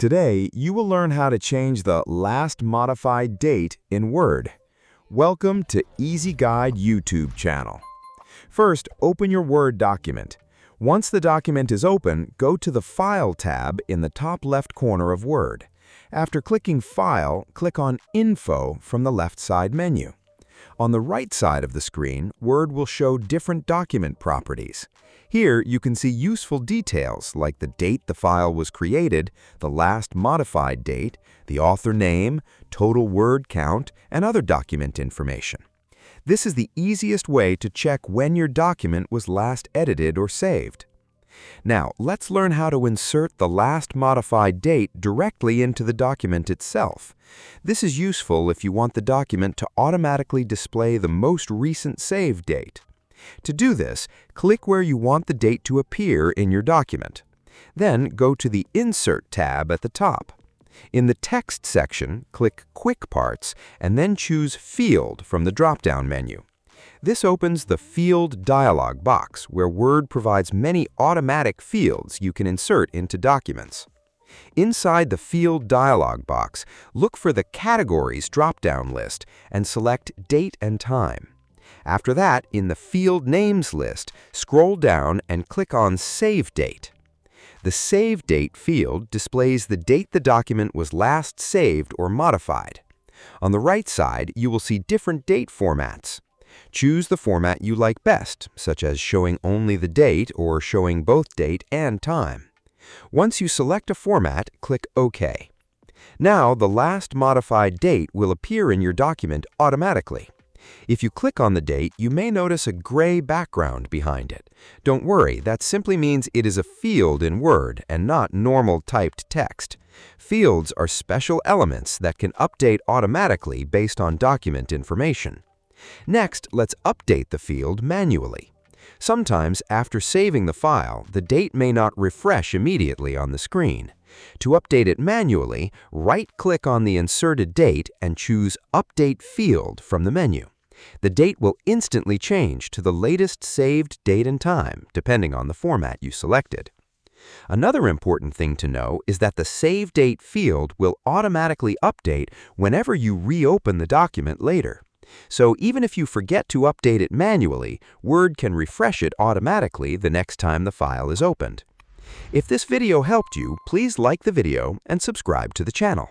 Today, you will learn how to change the last modified date in Word. Welcome to Easy Guide YouTube channel. First, open your Word document. Once the document is open, go to the File tab in the top left corner of Word. After clicking File, click on Info from the left side menu. On the right side of the screen, Word will show different document properties. Here, you can see useful details like the date the file was created, the last modified date, the author name, total word count, and other document information. This is the easiest way to check when your document was last edited or saved. Now, let's learn how to insert the last modified date directly into the document itself. This is useful if you want the document to automatically display the most recent save date. To do this, click where you want the date to appear in your document. Then go to the Insert tab at the top. In the Text section, click Quick Parts and then choose Field from the drop-down menu. This opens the Field dialog box where Word provides many automatic fields you can insert into documents. Inside the Field dialog box, look for the Categories drop-down list and select Date and Time. After that, in the Field Names list, scroll down and click on Save Date. The Save Date field displays the date the document was last saved or modified. On the right side, you will see different date formats. Choose the format you like best, such as showing only the date or showing both date and time. Once you select a format, click OK. Now, the last modified date will appear in your document automatically. If you click on the date, you may notice a gray background behind it. Don't worry, that simply means it is a field in Word and not normal typed text. Fields are special elements that can update automatically based on document information. Next, let's update the field manually. Sometimes, after saving the file, the date may not refresh immediately on the screen. To update it manually, right-click on the inserted date and choose Update Field from the menu. The date will instantly change to the latest saved date and time, depending on the format you selected. Another important thing to know is that the Save Date field will automatically update whenever you reopen the document later. So even if you forget to update it manually, Word can refresh it automatically the next time the file is opened. If this video helped you, please like the video and subscribe to the channel.